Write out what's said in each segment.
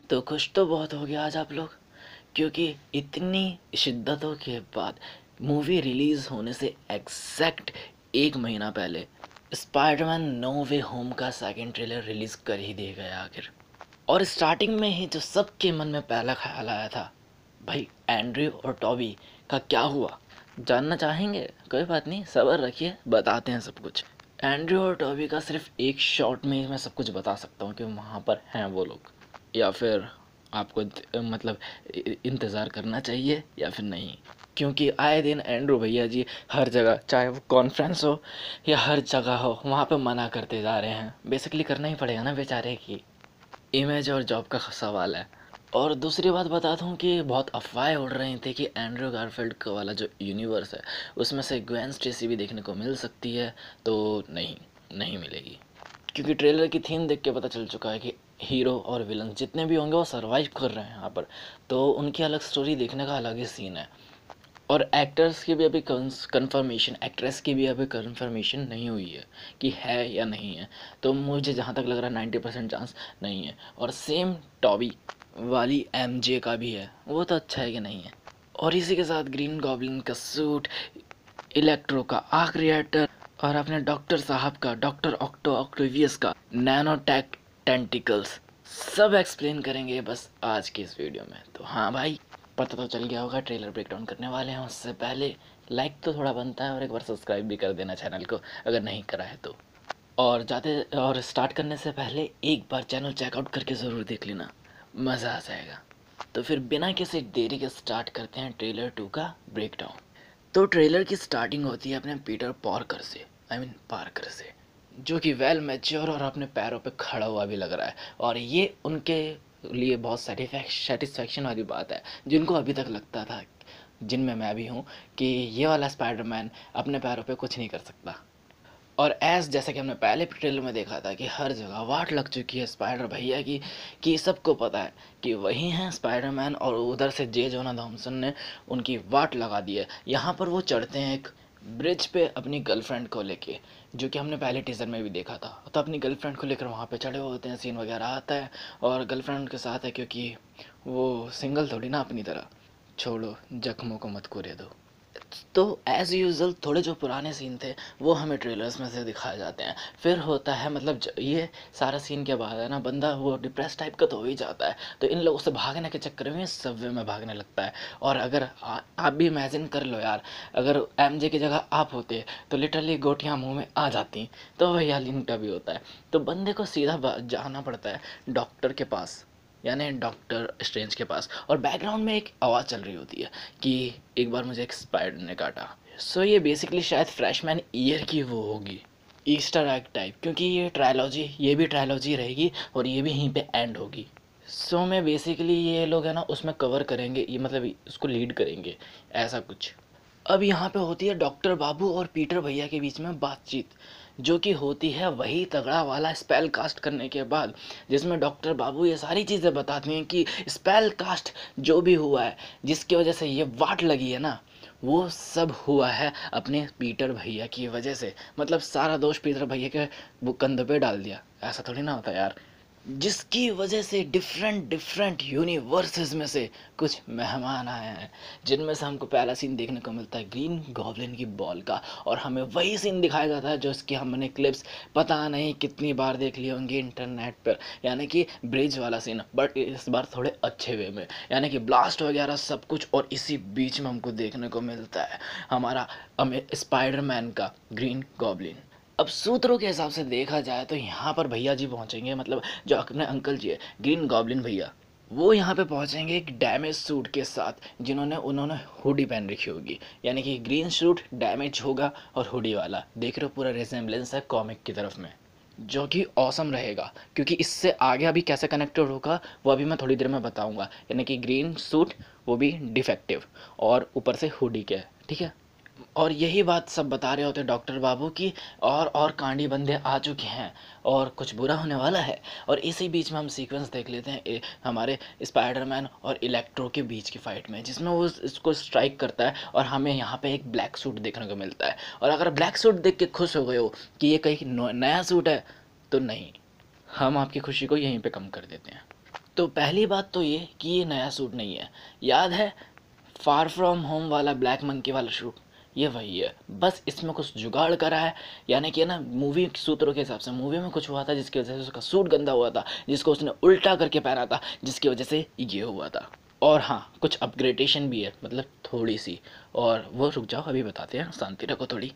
तो खुश तो बहुत हो गया आज आप लोग, क्योंकि इतनी शिद्दतों के बाद मूवी रिलीज़ होने से एग्जैक्ट 1 महीना पहले स्पाइडरमैन नो वे होम का सेकंड ट्रेलर रिलीज़ कर ही दिया गया आखिर। और स्टार्टिंग में ही जो सबके मन में पहला ख्याल आया था, भाई एंड्रयू और टॉबी का क्या हुआ, जानना चाहेंगे? कोई बात नहीं, सब्र रखिए, बताते हैं सब कुछ। एंड्रयू और टॉबी का सिर्फ एक शॉट में ही मैं सब कुछ बता सकता हूँ कि वहाँ पर हैं वो लोग, या फिर आपको मतलब इंतज़ार करना चाहिए या फिर नहीं, क्योंकि आए दिन एंड्रू भैया जी हर जगह, चाहे वो कॉन्फ्रेंस हो या हर जगह हो, वहाँ पे मना करते जा रहे हैं। बेसिकली करना ही पड़ेगा ना, बेचारे की इमेज और जॉब का सवाल है। और दूसरी बात बता दूँ कि बहुत अफवाहें उड़ रही थी कि एंड्रयू गारफील्ड का वाला जो यूनिवर्स है उसमें से ग्वेन स्टेसी भी देखने को मिल सकती है, तो नहीं, नहीं मिलेगी, क्योंकि ट्रेलर की थीम देख के पता चल चुका है कि हीरो और विलन जितने भी होंगे वो सरवाइव कर रहे हैं यहाँ पर, तो उनकी अलग स्टोरी देखने का अलग ही सीन है। और एक्टर्स की भी अभी कंफर्मेशन, एक्ट्रेस की भी अभी कंफर्मेशन नहीं हुई है कि है या नहीं है, तो मुझे जहाँ तक लग रहा है 90% चांस नहीं है। और सेम टॉबी वाली एमजे का भी है, वो तो अच्छा है कि नहीं है। और इसी के साथ ग्रीन गॉब्लिन का सूट, इलेक्ट्रो का आर्क रिएक्टर, और अपने डॉक्टर साहब का, डॉक्टर ऑक्टोवियस का नैनो टेक टेंटिकल्स, सब एक्सप्लेन करेंगे बस आज की इस वीडियो में। तो हाँ भाई, पता तो चल गया होगा ट्रेलर ब्रेकडाउन करने वाले हैं, उससे पहले लाइक तो थोड़ा बनता है और एक बार सब्सक्राइब भी कर देना चैनल को अगर नहीं करा है तो। और स्टार्ट करने से पहले एक बार चैनल चेकआउट करके ज़रूर देख लेना, मज़ा आ जाएगा। तो फिर बिना किसी देरी के स्टार्ट करते हैं ट्रेलर 2 का ब्रेकडाउन। तो ट्रेलर की स्टार्टिंग होती है अपने पीटर पार्कर से, पार्कर से, जो कि वेल मैच्योर और अपने पैरों पे खड़ा हुआ भी लग रहा है। और ये उनके लिए बहुत सेटिस्फैक्शन वाली बात है, जिनको अभी तक लगता था, जिनमें मैं भी हूँ, कि ये वाला स्पाइडरमैन अपने पैरों पे कुछ नहीं कर सकता। और जैसा कि हमने पहले ट्रेलर में देखा था कि हर जगह वाट लग चुकी है स्पाइडर भैया की, कि सबको पता है कि वही हैं स्पाइडरमैन, और उधर से जे जोना थॉमसन ने उनकी वाट लगा दी है। यहाँ पर वो चढ़ते हैं एक ब्रिज पे अपनी गर्लफ्रेंड को लेके, जो कि हमने पहले टीजर में भी देखा था। तो अपनी गर्लफ्रेंड को लेकर वहाँ पे चढ़े हुए होते हैं, सीन वगैरह आता है, और गर्लफ्रेंड के साथ है क्योंकि वो सिंगल थोड़ी ना अपनी तरह, छोड़ो जख्मों को मत कोरे दो। तो एज़ यूज़ुअल थोड़े जो पुराने सीन थे वो हमें ट्रेलर्स में से दिखाए जाते हैं। फिर होता है, मतलब ये सारा सीन के बाद है ना, बंदा वो डिप्रेस टाइप का तो हो ही जाता है, तो इन लोगों से भागने के चक्कर में सबवे में भागने लगता है। और अगर आप भी इमेजिन कर लो यार, अगर एमजे की जगह आप होते तो लिटरली गोटियाँ मुंह में आ जाती, तो वही हाल इनका भी होता है। तो बंदे को सीधा जाना पड़ता है डॉक्टर के पास, यानी डॉक्टर स्ट्रेंज के पास, और बैकग्राउंड में एक आवाज़ चल रही होती है कि एक बार मुझे एक स्पाइडर ने काटा। सो ये बेसिकली शायद फ्रेशमैन ईयर की वो होगी, ईस्टर एग टाइप, क्योंकि ये भी ट्रायलॉजी रहेगी और ये भी यहीं पे एंड होगी। सो मैं बेसिकली ये लोग है ना उसमें कवर करेंगे, ये मतलब उसको लीड करेंगे, ऐसा कुछ। अब यहाँ पे होती है डॉक्टर बाबू और पीटर भैया के बीच में बातचीत, जो कि होती है वही तगड़ा वाला स्पेल कास्ट करने के बाद, जिसमें डॉक्टर बाबू ये सारी चीज़ें बताते हैं कि स्पेल कास्ट जो भी हुआ है, जिसकी वजह से ये वाट लगी है ना, वो सब हुआ है अपने पीटर भैया की वजह से। मतलब सारा दोष पीटर भैया के वो कंधे पे डाल दिया, ऐसा थोड़ी ना होता यार। जिसकी वजह से डिफरेंट डिफरेंट यूनिवर्सेस में से कुछ मेहमान आए हैं, जिनमें से हमको पहला सीन देखने को मिलता है ग्रीन गॉब्लिन की बॉल का, और हमें वही सीन दिखाया जाता है जो इसकी हमने क्लिप्स पता नहीं कितनी बार देख लिए होंगे इंटरनेट पर, यानी कि ब्रिज वाला सीन, बट इस बार थोड़े अच्छे वे में, यानी कि ब्लास्ट वगैरह सब कुछ। और इसी बीच में हमको देखने को मिलता है हमारा स्पाइडरमैन का ग्रीन गॉब्लिन। अब सूत्रों के हिसाब से देखा जाए तो यहाँ पर भैया जी पहुँचेंगे, मतलब जो अपने अंकल जी है ग्रीन गॉब्लिन भैया, वो यहाँ पे पहुँचेंगे एक डैमेज सूट के साथ, उन्होंने हुडी पहन रखी होगी, यानी कि ग्रीन सूट डैमेज होगा और हुडी वाला, देख रहे हो पूरा रिजेम्बलेंस है कॉमिक की तरफ में, जो कि ऑसम रहेगा। क्योंकि इससे आगे अभी कैसे कनेक्टेड होगा वो अभी मैं थोड़ी देर में बताऊंगा, यानी कि ग्रीन सूट वो भी डिफेक्टिव और ऊपर से हुडी के, ठीक है। और यही बात सब बता रहे होते डॉक्टर बाबू की, और कांडी बंदे आ चुके हैं और कुछ बुरा होने वाला है। और इसी बीच में हम सीक्वेंस देख लेते हैं हमारे स्पाइडरमैन और इलेक्ट्रो के बीच की फ़ाइट में, जिसमें वो इसको स्ट्राइक करता है और हमें यहाँ पे एक ब्लैक सूट देखने को मिलता है। और अगर ब्लैक सूट देख के खुश हो गए हो कि ये कहीं नया सूट है, तो नहीं, हम आपकी खुशी को यहीं पे कम कर देते हैं। तो पहली बात तो ये कि ये नया सूट नहीं है। याद है फार फ्रॉम होम वाला ब्लैक मंकी वाला सूट, ये वही है, बस इसमें कुछ जुगाड़ करा है। यानी कि ना मूवी सूत्रों के हिसाब से मूवी में कुछ हुआ था जिसकी वजह से उसका सूट गंदा हुआ था, जिसको उसने उल्टा करके पहना था, जिसकी वजह से ये हुआ था। और हाँ, कुछ अपग्रेडेशन भी है, मतलब थोड़ी सी। और वो रुक जाओ, अभी बताते हैं, शांति रखो थोड़ी।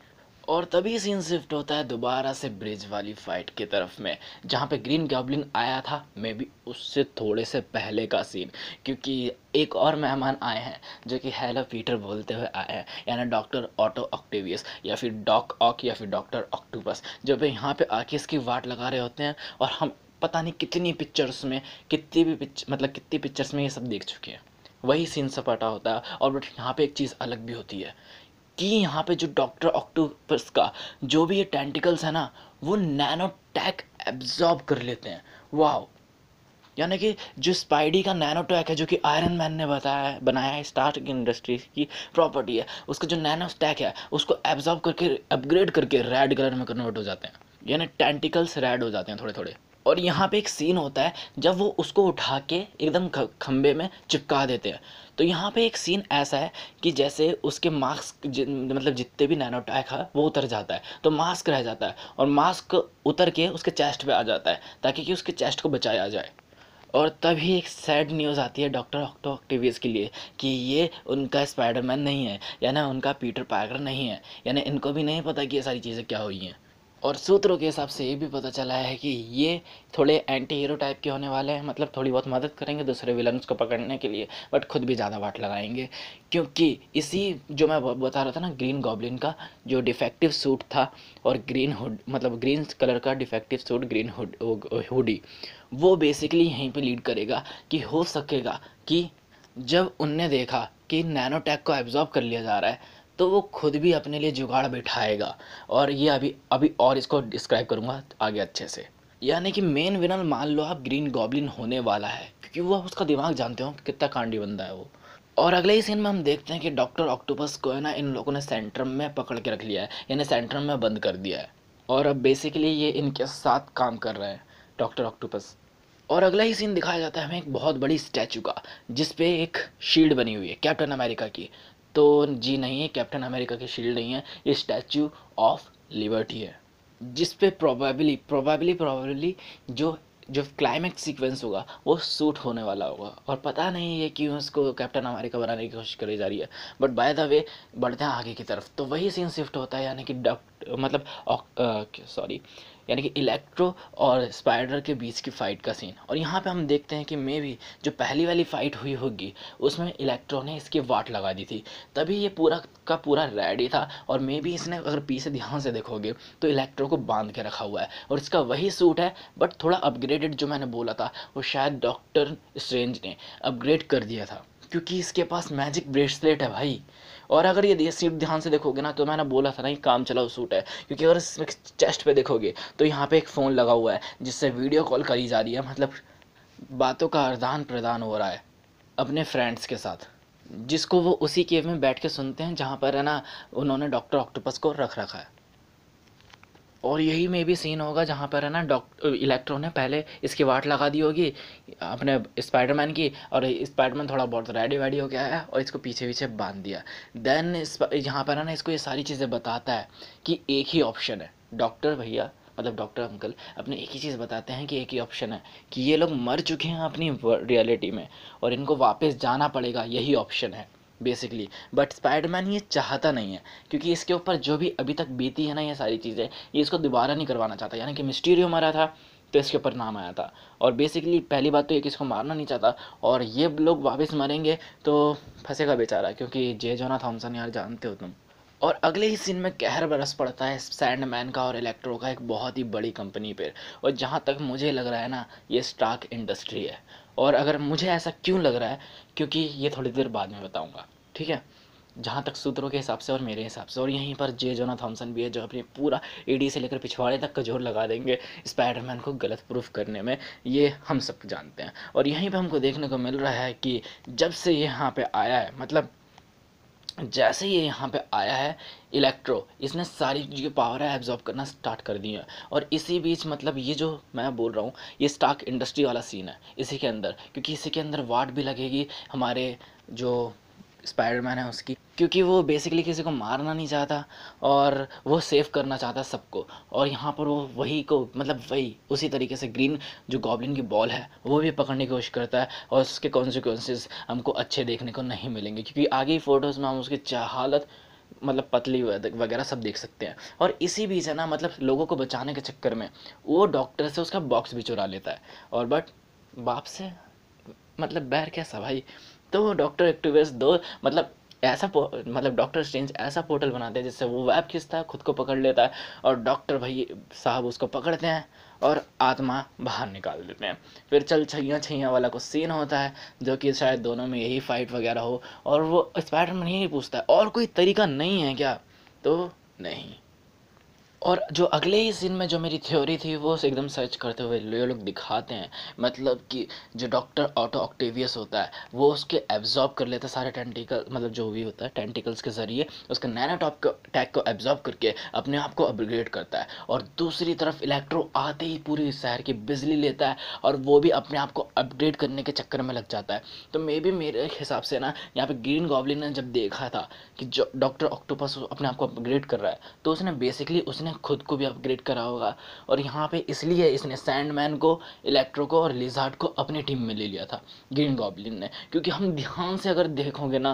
और तभी सीन शिफ्ट होता है दोबारा से ब्रिज वाली फाइट की तरफ में, जहाँ पे ग्रीन गॉब्लिन आया था, मे बी उससे थोड़े से पहले का सीन। क्योंकि एक और मेहमान आए हैं जो कि हेलो पीटर बोलते हुए आए हैं, यानी डॉक्टर ऑटो ऑक्टेवियस, या फिर डॉक ऑक, या फिर डॉक्टर ऑक्टोपस, जो भी यहाँ पे आके इसकी वाट लगा रहे होते हैं। और हम पता नहीं कितनी पिक्चर्स में, कितनी पिक्चर्स में ये सब देख चुके हैं। वही सीन सपाटा होता है। और बट यहाँ पे एक चीज़ अलग भी होती है कि यहाँ पे जो डॉक्टर ऑक्टोपस का जो भी ये टेंटिकल्स है ना, वो नैनो टैक एब्जॉर्ब कर लेते हैं। वाह! यानी कि जो स्पाइडी का नैनो टैक है, जो कि आयरन मैन ने बनाया है, स्टार्क इंडस्ट्रीज की प्रॉपर्टी है, उसका जो नैनो टैक है उसको एब्जॉर्ब करके अपग्रेड करके रेड कलर में कन्वर्ट हो जाते हैं। यानी टेंटिकल्स रेड हो जाते हैं थोड़े थोड़े। और यहाँ पे एक सीन होता है जब वो उसको उठा के एकदम खंबे में चिपका देते हैं। तो यहाँ पे एक सीन ऐसा है कि जैसे उसके मास्क मतलब जितने भी नैनो टैक है वो उतर जाता है, तो मास्क रह जाता है, और मास्क उतर के उसके चेस्ट पे आ जाता है ताकि कि उसके चेस्ट को बचाया जाए। और तभी एक सैड न्यूज़ आती है डॉक्टर ऑक्टोवियस के लिए कि ये उनका स्पाइडरमैन नहीं है, यानी उनका पीटर पार्कर नहीं है, यानी इनको भी नहीं पता कि ये सारी चीज़ें क्या हुई हैं। और सूत्रों के हिसाब से ये भी पता चला है कि ये थोड़े एंटी हीरो टाइप के होने वाले हैं, मतलब थोड़ी बहुत मदद करेंगे दूसरे विलन्स को पकड़ने के लिए, बट खुद भी ज़्यादा वाट लगाएंगे। क्योंकि इसी जो मैं बता रहा था ना, ग्रीन गॉब्लिन का जो डिफेक्टिव सूट था, और ग्रीन हुड, मतलब ग्रीन कलर का डिफेक्टिव सूट, ग्रीन हुडी, वो बेसिकली यहीं पे लीड करेगा कि हो सकेगा कि जब उनने देखा कि नैनो टैक को एब्जॉर्ब कर लिया जा रहा है, तो वो खुद भी अपने लिए जुगाड़ बिठाएगा। और ये अभी अभी और इसको डिस्क्राइब करूँगा आगे अच्छे से। यानी कि मेन विलन मान लो आप ग्रीन गॉब्लिन होने वाला है, क्योंकि वो उसका दिमाग जानते हो कितना कांडी बंदा है वो। और अगले ही सीन में हम देखते हैं कि डॉक्टर ऑक्टोपस को है ना इन लोगों ने सेंट्रम में पकड़ के रख लिया है, यानी सेंट्रम में बंद कर दिया है। और अब बेसिकली ये इनके साथ काम कर रहे हैं, डॉक्टर ऑक्टोपस। और अगला ही सीन दिखाया जाता है हमें एक बहुत बड़ी स्टैचू का, जिस पे एक शील्ड बनी हुई है कैप्टन अमेरिका की। तो जी नहीं, ये कैप्टन अमेरिका की शील्ड नहीं है, ये स्टैचू ऑफ लिबर्टी है, जिस पे प्रोबेबली जो जो क्लाइमैक्स सीक्वेंस होगा वो शूट होने वाला होगा। और पता नहीं है क्यों उसको कैप्टन अमेरिका बनाने की कोशिश करी जा रही है। बट बाय द वे बढ़ते हैं आगे की तरफ, तो वही सीन शिफ्ट होता है, यानी कि सॉरी, यानी कि इलेक्ट्रो और स्पाइडर के बीच की फ़ाइट का सीन। और यहाँ पे हम देखते हैं कि मे बी जो पहली वाली फ़ाइट हुई होगी उसमें इलेक्ट्रो ने इसकी वाट लगा दी थी, तभी ये पूरा का पूरा रेडी था। और मे बी इसने, अगर पीछे ध्यान से देखोगे तो इलेक्ट्रो को बांध के रखा हुआ है, और इसका वही सूट है, बट थोड़ा अपग्रेडेड। जो मैंने बोला था वो शायद डॉक्टर स्ट्रेंज ने अपग्रेड कर दिया था, क्योंकि इसके पास मैजिक ब्रेसलेट है भाई। और अगर ये सीट ध्यान से देखोगे ना, तो मैंने बोला था ना, ये काम चलाओ सूट है, क्योंकि अगर इसमें चेस्ट पे देखोगे तो यहाँ पे एक फ़ोन लगा हुआ है जिससे वीडियो कॉल करी जा रही है, मतलब बातों का आदान प्रदान हो रहा है अपने फ्रेंड्स के साथ, जिसको वो उसी केव में बैठ के सुनते हैं जहाँ पर है ना उन्होंने डॉक्टर ऑक्टोपस को रख रखा है। और यही में भी सीन होगा जहाँ पर है ना डॉक्टर इलेक्ट्रो ने पहले इसकी वाट लगा दी होगी अपने स्पाइडरमैन की, और स्पाइडरमैन थोड़ा बहुत रेडी वेडी हो गया है और इसको पीछे पीछे बांध दिया। देन यहाँ पर है ना इसको ये सारी चीज़ें बताता है कि एक ही ऑप्शन है, डॉक्टर भैया, मतलब डॉक्टर अंकल अपने एक ही चीज़ बताते हैं कि एक ही ऑप्शन है, कि ये लोग मर चुके हैं अपनी रियलिटी में और इनको वापस जाना पड़ेगा, यही ऑप्शन है बेसिकली। बट स्पाइडरमैन ये चाहता नहीं है, क्योंकि इसके ऊपर जो भी अभी तक बीती है ना ये सारी चीज़ें, ये इसको दोबारा नहीं करवाना चाहता। यानी कि मिस्टीरियो मरा था तो इसके ऊपर नाम आया था, और बेसिकली पहली बात तो ये किसको मारना नहीं चाहता, और ये लोग वापस मरेंगे तो फंसेगा बेचारा, क्योंकि जे जोना थॉमसन यार जानते हो तुम। और अगले ही सीन में कहर बरस पड़ता है सैंडमैन का और इलेक्ट्रो का एक बहुत ही बड़ी कंपनी पर। और जहाँ तक मुझे लग रहा है ना, ये स्टार्क इंडस्ट्री है। और अगर मुझे ऐसा क्यों लग रहा है, क्योंकि ये थोड़ी देर बाद में बताऊँगा, ठीक है, जहाँ तक सूत्रों के हिसाब से और मेरे हिसाब से। और यहीं पर जे जोना थॉमसन भी है, जो अपनी पूरा एडी से लेकर पिछवाड़े तक का जोर लगा देंगे स्पाइडरमैन को गलत प्रूफ करने में, ये हम सब जानते हैं। और यहीं पे हमको देखने को मिल रहा है कि जब से ये यहाँ पे आया है, मतलब जैसे ही ये यहाँ पे आया है इलेक्ट्रो, इसने सारी जो पावर है एब्जॉर्ब करना स्टार्ट कर दी है। और इसी बीच मतलब ये जो मैं बोल रहा हूँ ये स्टार्क इंडस्ट्री वाला सीन है इसी के अंदर, क्योंकि इसी के अंदर वाट भी लगेगी हमारे जो स्पाइडरमैन है उसकी, क्योंकि वो बेसिकली किसी को मारना नहीं चाहता और वो सेव करना चाहता सबको। और यहाँ पर वो वही को मतलब वही उसी तरीके से ग्रीन जो गॉब्लिन की बॉल है वो भी पकड़ने की कोशिश करता है, और उसके कॉन्सिक्वेंसेस हमको अच्छे देखने को नहीं मिलेंगे, क्योंकि आगे फोटोज़ में हम उसकी हालत मतलब पतली वगैरह सब देख सकते हैं। और इसी बीच है ना मतलब लोगों को बचाने के चक्कर में वो डॉक्टर से उसका बॉक्स भी चुरा लेता है। और बट बाप से मतलब बैर कैसा भाई। तो डॉक्टर एक्टिविस्ट दो मतलब मतलब डॉक्टर स्ट्रेंज ऐसा पोर्टल बनाते हैं जिससे वो वेब खींचता है खुद को पकड़ लेता है, और डॉक्टर भाई साहब उसको पकड़ते हैं और आत्मा बाहर निकाल देते हैं। फिर चल छैया छैया वाला कुछ सीन होता है जो कि शायद दोनों में यही फाइट वगैरह हो, और वो स्पाइडरमैन यही पूछता है और कोई तरीका नहीं है क्या, तो नहीं। और जो अगले ही सीन में जो मेरी थ्योरी थी वो एकदम सर्च करते हुए ये लोग दिखाते हैं मतलब कि जो डॉक्टर ऑटो ऑक्टेवियस होता है वो उसके एब्जॉर्ब कर लेता है सारे टेंटिकल मतलब जो भी होता है टेंटिकल्स के ज़रिए उसका नैनोटॉप को टैग को एब्जॉर्ब करके अपने आप को अपग्रेड करता है। और दूसरी तरफ इलेक्ट्रो आते ही पूरी शहर की बिजली लेता है और वो भी अपने आप को अपग्रेड करने के चक्कर में लग जाता है। तो मे बी मेरे हिसाब से ना यहाँ पे ग्रीन गॉब्लिन ने जब देखा था कि जो डॉक्टर ऑक्टोपस अपने आप को अपग्रेड कर रहा है तो उसने बेसिकली उसने खुद को भी अपग्रेड करा होगा। और यहाँ पे इसलिए इसने सैंडमैन को इलेक्ट्रो को और लिजार्ड को अपनी टीम में ले लिया था ग्रीन गॉब्लिन ने, क्योंकि हम ध्यान से अगर देखोगे ना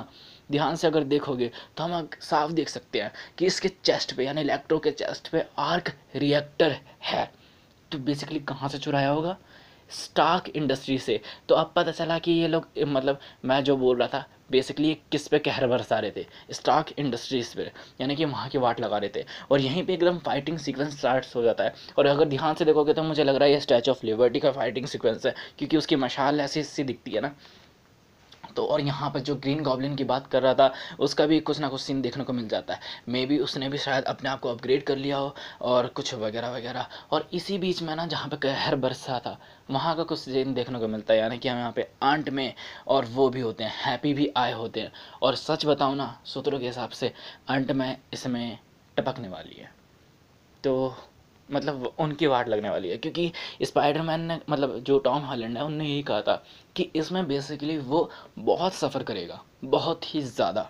ध्यान से अगर देखोगे तो हम साफ देख सकते हैं कि इसके चेस्ट पे यानी इलेक्ट्रो के चेस्ट पे आर्क रिएक्टर है। तो बेसिकली कहाँ से चुराया होगा, स्टार्क इंडस्ट्री से। तो अब पता चला कि ये लोग मतलब मैं जो बोल रहा था बेसिकली किस पे कहर बरसा रहे थे, स्टार्क इंडस्ट्रीज पे, यानी कि वहाँ की वाट लगा रहे थे। और यहीं पे एकदम फाइटिंग सीक्वेंस स्टार्ट हो जाता है। और अगर ध्यान से देखोगे तो मुझे लग रहा है ये स्टैचू ऑफ लिबर्टी का फाइटिंग सीक्वेंस है, क्योंकि उसकी मशाल ऐसी सी दिखती है ना। तो और यहाँ पर जो ग्रीन गॉब्लिन की बात कर रहा था उसका भी कुछ ना कुछ सीन देखने को मिल जाता है। मे बी उसने भी शायद अपने आप को अपग्रेड कर लिया हो और कुछ वगैरह वगैरह। और इसी बीच में ना जहाँ पे कहर बरसा था वहाँ का कुछ सीन देखने को मिलता है, यानी कि हम यहाँ पे आंट में और वो भी होते हैं हैप्पी भी आए होते हैं। और सच बताऊँ ना सूत्रों के हिसाब से आंट में इसमें टपकने वाली है, तो मतलब उनकी वाट लगने वाली है, क्योंकि स्पाइडरमैन ने मतलब जो टॉम हॉलैंड है उनने यही कहा था कि इसमें बेसिकली वो बहुत सफ़र करेगा बहुत ही ज़्यादा।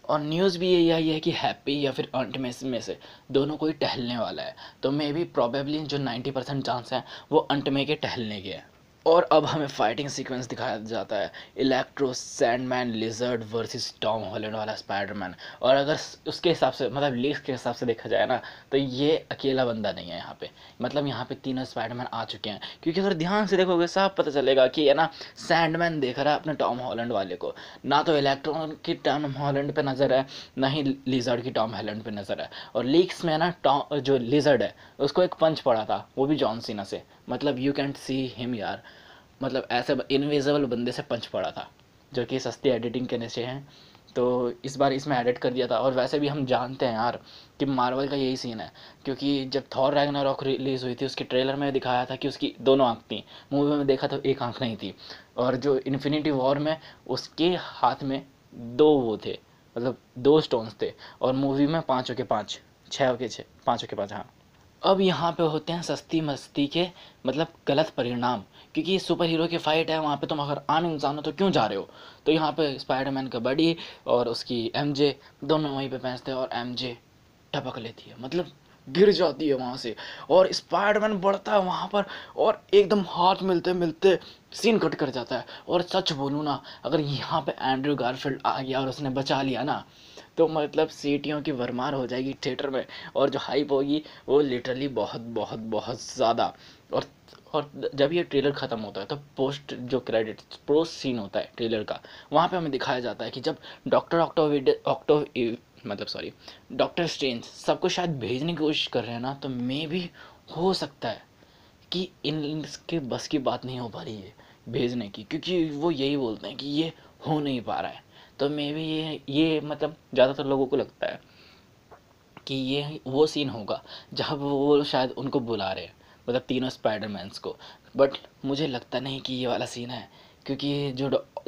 और न्यूज़ भी यही आई है कि हैप्पी या फिर अंट में से दोनों कोई टहलने वाला है। तो मे बी प्रोबेबली जो 90% चांस है वो अंट में के टहलने के हैं। और अब हमें फाइटिंग सीक्वेंस दिखाया जाता है electro Sandman lizard versus Tom Holland वाला स्पाइडरमैन। और अगर उसके हिसाब से मतलब लीक्स के हिसाब से देखा जाए ना तो ये अकेला बंदा नहीं है यहाँ पे, मतलब यहाँ पे तीनों स्पाइडरमैन आ चुके हैं। क्योंकि अगर ध्यान से देखोगे साफ पता चलेगा कि है ना सैंडमैन देख रहा है अपने टॉम हॉलैंड वाले को, ना तो इलेक्ट्रो की टॉम हॉलैंड पे नज़र है ना ही लिजर्ड की टॉम हॉलैंड पे नज़र है। और लीक्स में ना टॉम जो लिजर्ड है उसको एक पंच पड़ा था वो भी जॉन सीना से, मतलब यू कैंट सी हिम यार, मतलब ऐसे इनविजिबल बंदे से पंच पड़ा था जो कि सस्ती एडिटिंग के नीचे हैं। तो इस बार इसमें एडिट कर दिया था। और वैसे भी हम जानते हैं यार कि मार्वल का यही सीन है, क्योंकि जब थॉर रैग्नारॉक रिलीज़ हुई थी उसके ट्रेलर में दिखाया था कि उसकी दोनों आँख थी, मूवी में देखा तो एक आँख नहीं थी। और जो इन्फिनिटी वॉर में उसके हाथ में दो वो थे मतलब दो स्टोन्स थे, और मूवी में पाँचों के पाँच, छः के छः, पाँचों के पाँच, हाँ। अब यहाँ पे होते हैं सस्ती मस्ती के मतलब गलत परिणाम, क्योंकि सुपर हीरो की फाइट है वहाँ पे तुम अगर आम इंसान हो तो क्यों जा रहे हो। तो यहाँ पे स्पाइडरमैन का बडी और उसकी एमजे दोनों वहीं पे पहुँचते हैं और एमजे टपक लेती है मतलब गिर जाती है वहाँ से। और स्पाइडरमैन बढ़ता है वहाँ पर और एकदम हाथ मिलते मिलते सीन कट कर जाता है। और सच बोलूँ ना अगर यहाँ पे एंड्रयू गारफील्ड आ गया और उसने बचा लिया ना तो मतलब सीटियों की भरमार हो जाएगी थिएटर में, और जो हाइप होगी वो लिटरली बहुत बहुत बहुत ज़्यादा। और और जब ये ट्रेलर ख़त्म होता है तो पोस्ट जो क्रेडिट पोस्ट सीन होता है ट्रेलर का वहाँ पे हमें दिखाया जाता है कि जब डॉक्टर मतलब सॉरी डॉक्टर स्ट्रेंज सबको शायद भेजने की कोशिश कर रहे हैं ना, तो मे भी हो सकता है कि इनके बस की बात नहीं हो पा रही है भेजने की, क्योंकि वो यही बोलते हैं कि ये हो नहीं पा रहा है। तो मे बी ये मतलब ज़्यादातर लोगों को लगता है कि ये वो सीन होगा जहाँ वो शायद उनको बुला रहे हैं मतलब तीनों स्पाइडरमैन्स को। बट मुझे लगता नहीं कि ये वाला सीन है, क्योंकि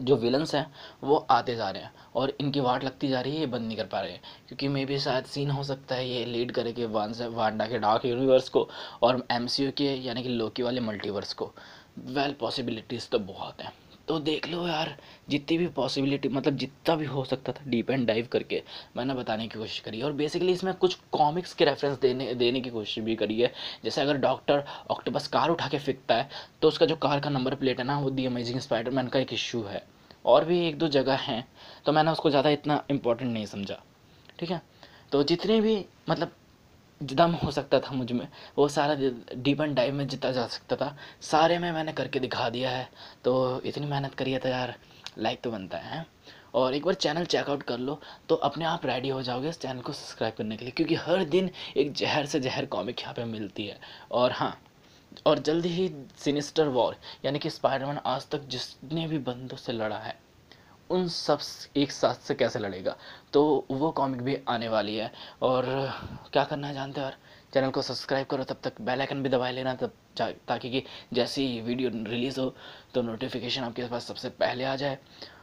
जो विलन्स हैं वो आते जा रहे हैं और इनकी वाट लगती जा रही है, ये बंद नहीं कर पा रहे हैं। क्योंकि मे भी शायद सीन हो सकता है ये लीड करे कि वांडा के डार्क यूनिवर्स को और एमसीयू के यानी कि लोकी वाले मल्टीवर्स को। वेल पॉसिबिलिटीज़ तो बहुत हैं। तो देख लो यार, जितनी भी पॉसिबिलिटी मतलब जितना भी हो सकता था डीप एंड डाइव करके मैंने बताने की कोशिश करी है। और बेसिकली इसमें कुछ कॉमिक्स के रेफरेंस देने देने की कोशिश भी करी है। जैसे अगर डॉक्टर ऑक्टोपस कार उठा के फेंकता है तो उसका जो कार का नंबर प्लेट है ना, वो दी अमेजिंग स्पाइडरमैन का एक इशू है। और भी एक दो जगह हैं, तो मैंने उसको ज़्यादा इतना इम्पोर्टेंट नहीं समझा। ठीक है, तो जितने भी मतलब दम हो सकता था मुझ में, वो सारा डीप एंड डाइव में जितना जा सकता था सारे में मैंने करके दिखा दिया है। तो इतनी मेहनत करी है तो यार लाइक तो बनता है। और एक बार चैनल चेकआउट कर लो तो अपने आप रेडी हो जाओगे इस चैनल को सब्सक्राइब करने के लिए, क्योंकि हर दिन एक जहर से जहर कॉमिक यहाँ पे मिलती है। और हाँ, और जल्दी ही सिनिस्टर वॉर यानी कि स्पाइडरमैन आज तक जितने भी बंदों से लड़ा है उन सब एक साथ से कैसे लड़ेगा, तो वो कॉमिक भी आने वाली है। और क्या करना है जानते हो यार, चैनल को सब्सक्राइब करो, तब तक बेल आइकन भी दबा लेना तब ताकि कि जैसी वीडियो रिलीज़ हो तो नोटिफिकेशन आपके पास सबसे पहले आ जाए।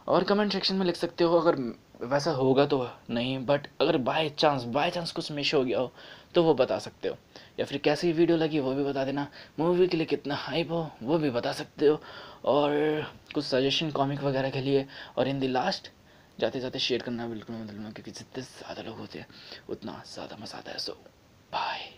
और कमेंट सेक्शन में लिख सकते हो अगर वैसा होगा तो, नहीं बट अगर बाय चांस कुछ मिस हो गया हो तो वो बता सकते हो। या फिर कैसी वीडियो लगी वो भी बता देना, मूवी के लिए कितना हाइप हो वो भी बता सकते हो, और कुछ सजेशन कॉमिक वगैरह के लिए। और इन द लास्ट, जाते जाते शेयर करना बिल्कुल मत भूलना, क्योंकि जितने ज़्यादा लोग होते हैं उतना ज़्यादा मज़ा आता है। सो बाय।